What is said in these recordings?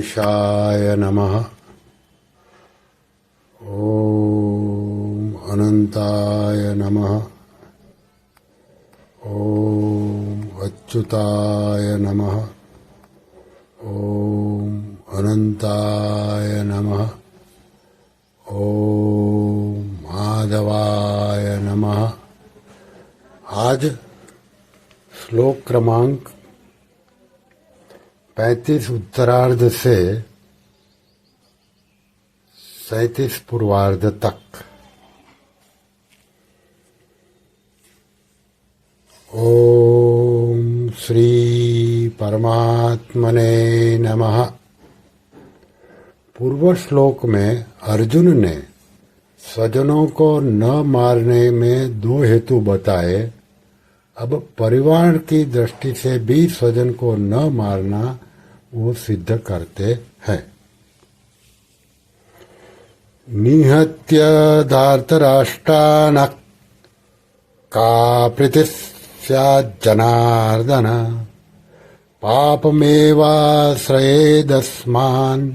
गणेशाय नमः। ओम अनंताय नमः। ओम अच्युताय नमः। ओम अनंताय नमः। ओम माधवाय नमः। आज श्लोक क्रमांक 35 उत्तरार्ध से 37 पूर्वार्ध तक। ओम श्री परमात्मने नमः। पूर्व श्लोक में अर्जुन ने स्वजनों को न मारने में दो हेतु बताए। अब परिवार की दृष्टि से भी स्वजन को न मारना वो सिद्ध करते हैं। निहत्य धार्तराष्ट्रान् का प्रीतिः स्यात् जनार्दन पापमेवाश्रयेदस्मान्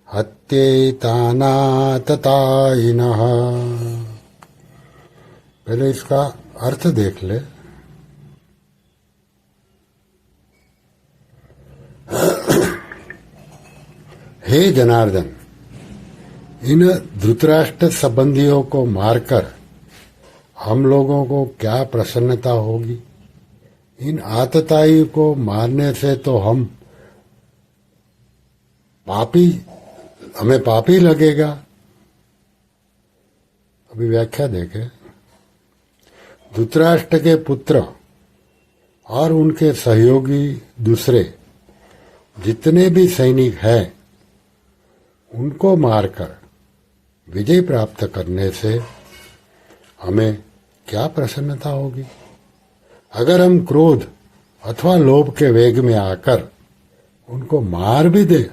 हत्येतानाततायिनः। पहले इसका अर्थ देख ले। हे जनार्दन, इन धृतराष्ट्र संबंधियों को मारकर हम लोगों को क्या प्रसन्नता होगी। इन आतताई को मारने से तो हमें पापी लगेगा। अभी व्याख्या देखें। धृतराष्ट्र के पुत्र और उनके सहयोगी दूसरे जितने भी सैनिक हैं, उनको मारकर विजय प्राप्त करने से हमें क्या प्रसन्नता होगी। अगर हम क्रोध अथवा लोभ के वेग में आकर उनको मार भी दे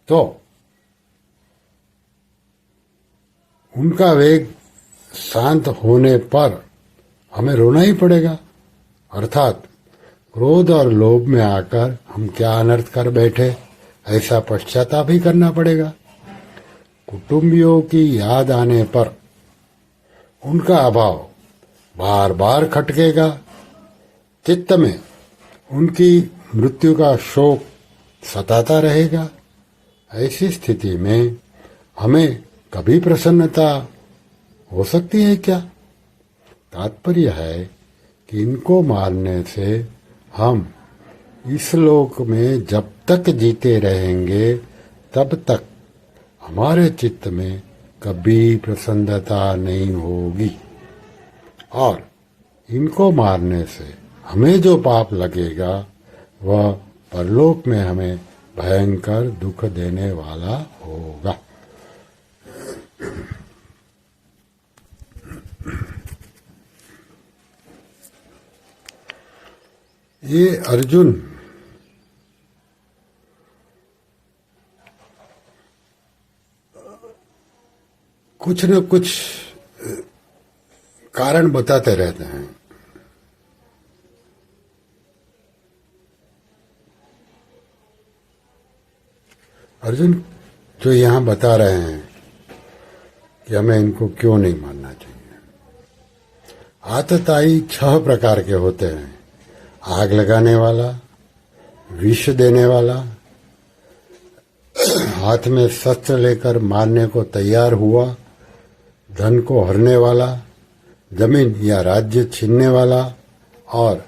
तो उनका वेग शांत होने पर हमें रोना ही पड़ेगा। अर्थात क्रोध और लोभ में आकर हम क्या अनर्थ कर बैठे, ऐसा पश्चाताप भी करना पड़ेगा। कुटुंबियों की याद आने पर उनका अभाव बार बार खटकेगा। चित्त में उनकी मृत्यु का शोक सताता रहेगा। ऐसी स्थिति में हमें कभी प्रसन्नता हो सकती है क्या। तात्पर्य है कि इनको मारने से हम इस लोक में जब तक जीते रहेंगे तब तक हमारे चित्त में कभी प्रसन्नता नहीं होगी, और इनको मारने से हमें जो पाप लगेगा वह परलोक में हमें भयंकर दुख देने वाला होगा। ये अर्जुन कुछ न कुछ कारण बताते रहते हैं। अर्जुन जो यहां बता रहे हैं कि हमें इनको क्यों नहीं मानना चाहिए। आतताई 6 प्रकार के होते हैं। आग लगाने वाला, विष देने वाला, हाथ में शस्त्र लेकर मारने को तैयार हुआ, धन को हरने वाला, जमीन या राज्य छीनने वाला और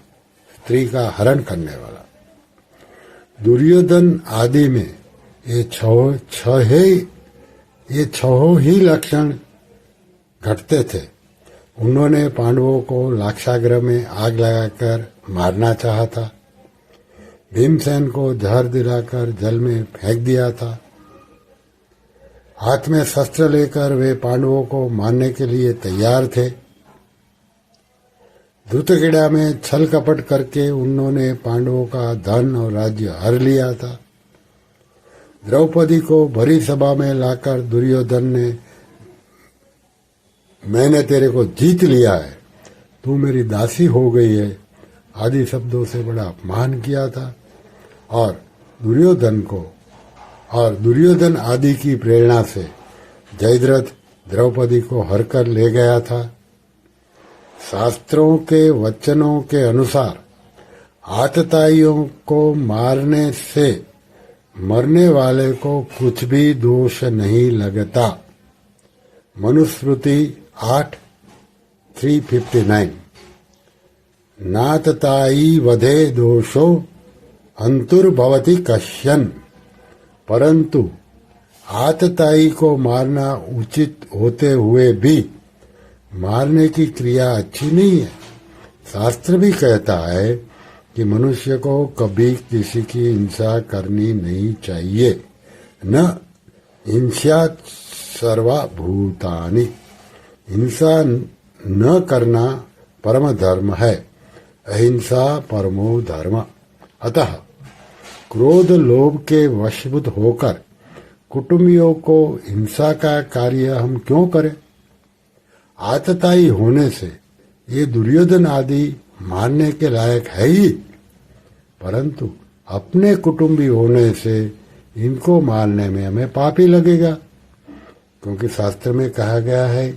स्त्री का हरण करने वाला। दुर्योधन आदि में ये छह ही लक्षण घटते थे। उन्होंने पांडवों को लाक्षागृह में आग लगाकर मारना चाहा था। भीमसेन को जहर दिलाकर जल में फेंक दिया था। हाथ में शस्त्र लेकर वे पांडवों को मारने के लिए तैयार थे। धृतक्रीड़ा में छल कपट करके उन्होंने पांडवों का धन और राज्य हर लिया था। द्रौपदी को भरी सभा में लाकर दुर्योधन ने मैंने तेरे को जीत लिया है, तू मेरी दासी हो गई है आदि शब्दों से बड़ा अपमान किया था। और दुर्योधन को और दुर्योधन आदि की प्रेरणा से जयद्रथ द्रौपदी को हरकर ले गया था। शास्त्रों के वचनों के अनुसार आतताइयों को मारने से मरने वाले को कुछ भी दोष नहीं लगता। मनुस्मृति 8:359। नातताई वधे दोषो अंतुर्भवति कश्यन। परंतु आतताई को मारना उचित होते हुए भी मारने की क्रिया अच्छी नहीं है। शास्त्र भी कहता है कि मनुष्य को कभी किसी की हिंसा करनी नहीं चाहिए। न हिंसा सर्वभूतानि। हिंसा न करना परम धर्म है। अहिंसा परमो धर्म। अतः क्रोध लोभ के वशीभूत होकर कुटुंबियों को हिंसा का कार्य हम क्यों करें? आतताई होने से ये दुर्योधन आदि मारने के लायक है ही, परंतु अपने कुटुंबी होने से इनको मारने में हमें पापी लगेगा, क्योंकि शास्त्र में कहा गया है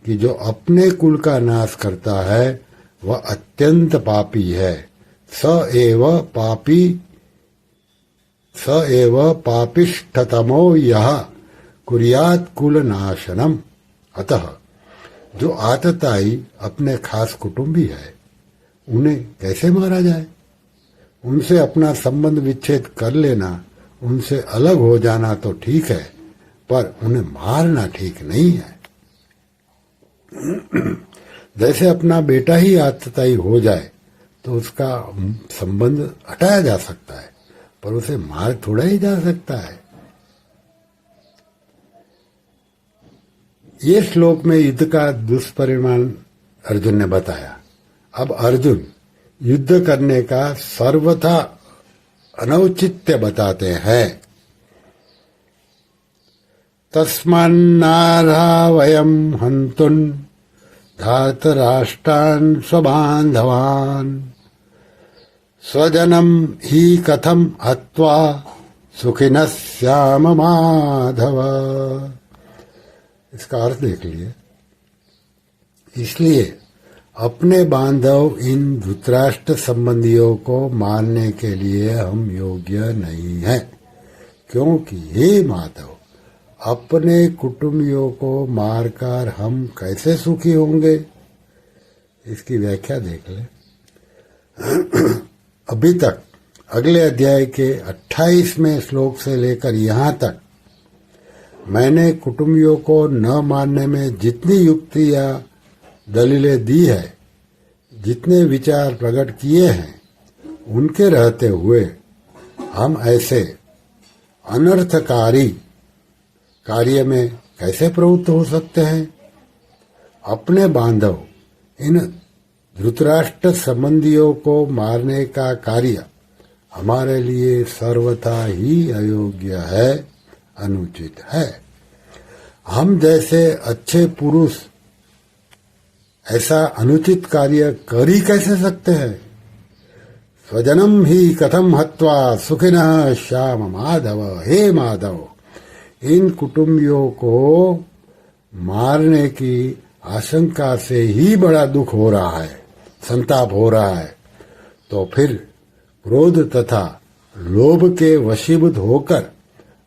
कि जो अपने कुल का नाश करता है वह अत्यंत पापी है। स एव पापिष्ठतमो यः कुर्यात् कुल नाशनम। अतः जो आतताई अपने खास कुटुंबी है उन्हें कैसे मारा जाए? उनसे अपना संबंध विच्छेद कर लेना, उनसे अलग हो जाना तो ठीक है, पर उन्हें मारना ठीक नहीं है। जैसे अपना बेटा ही आतताई हो जाए तो उसका संबंध हटाया जा सकता है, पर उसे मार थोड़ा ही जा सकता है। ये श्लोक में युद्ध का दुष्परिणाम अर्जुन ने बताया। अब अर्जुन युद्ध करने का सर्वथा अनौचित्य बताते हैं। तस्मान्नार्हा वयं हन्तुं धार्तराष्ट्रान् स्वबान्धवान् स्वजनं हि कथं हत्वा सुखिनः स्याम माधव। इसका अर्थ देख लिए। इसलिए अपने बांधव इन धृतराष्ट्र संबंधियों को मारने के लिए हम योग्य नहीं हैं, क्योंकि हे माधव, अपने कुटुंबियों को मारकर हम कैसे सुखी होंगे? इसकी व्याख्या देख ले। अभी तक अगले अध्याय के 28वें श्लोक से लेकर यहाँ तक मैंने कुटुंबियों को न मारने में जितनी युक्तियां दलीलें दी है, जितने विचार प्रकट किए हैं, उनके रहते हुए हम ऐसे अनर्थकारी कार्य में कैसे प्रवृत्त हो सकते हैं? अपने बांधव इन धृतराष्ट्र संबंधियों को मारने का कार्य हमारे लिए सर्वथा ही अयोग्य है, अनुचित है। हम जैसे अच्छे पुरुष ऐसा अनुचित कार्य कर ही कैसे सकते हैं? स्वजनम ही कथम हत्वा सुखिनः श्याम माधव। हे माधव, इन कुटुंबियों को मारने की आशंका से ही बड़ा दुख हो रहा है, संताप हो रहा है, तो फिर क्रोध तथा लोभ के वशीभूत होकर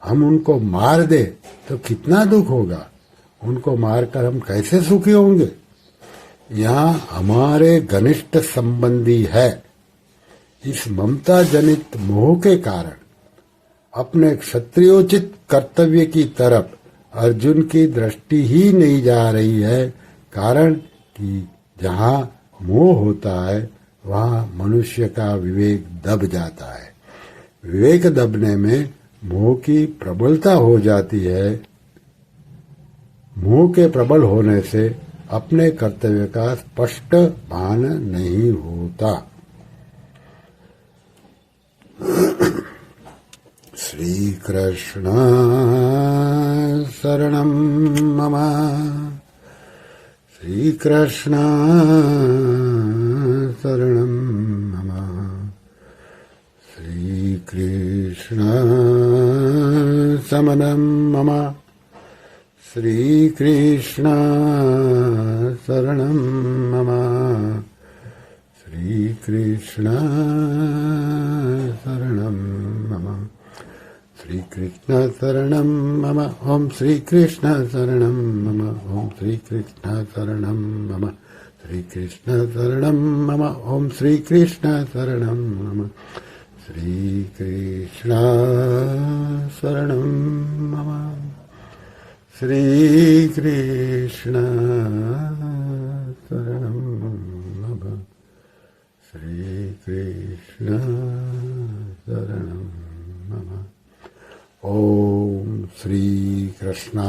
हम उनको मार दे तो कितना दुख होगा? उनको मारकर हम कैसे सुखी होंगे? यहाँ हमारे घनिष्ठ संबंधी है। इस ममता जनित मोह के कारण अपने क्षत्रियोचित कर्तव्य की तरफ अर्जुन की दृष्टि ही नहीं जा रही है, कारण कि जहाँ मोह होता है वहाँ मनुष्य का विवेक दब जाता है। विवेक दबने में मोह की प्रबलता हो जाती है। मोह के प्रबल होने से अपने कर्तव्य का स्पष्ट भान नहीं होता। श्री कृष्ण शरणं मम। श्री कृष्ण शरणं मम। श्री कृष्ण शमनं मम श्रीकृष्ण शरणं मम श्रीकृष्ण शरणं मम श्रीकृष्ण शरणं मम ॐ श्रीकृष्ण शरणं मम ॐ श्रीकृष्ण शरणं मम श्रीकृष्ण शरणं मम ॐ श्रीकृष्ण शरणं मम श्रीकृष्ण शरणं मम श्रीकृष्ण शरणं मम श्रीकृष्ण शरणं मम ॐ श्रीकृष्णार्पणमस्तु।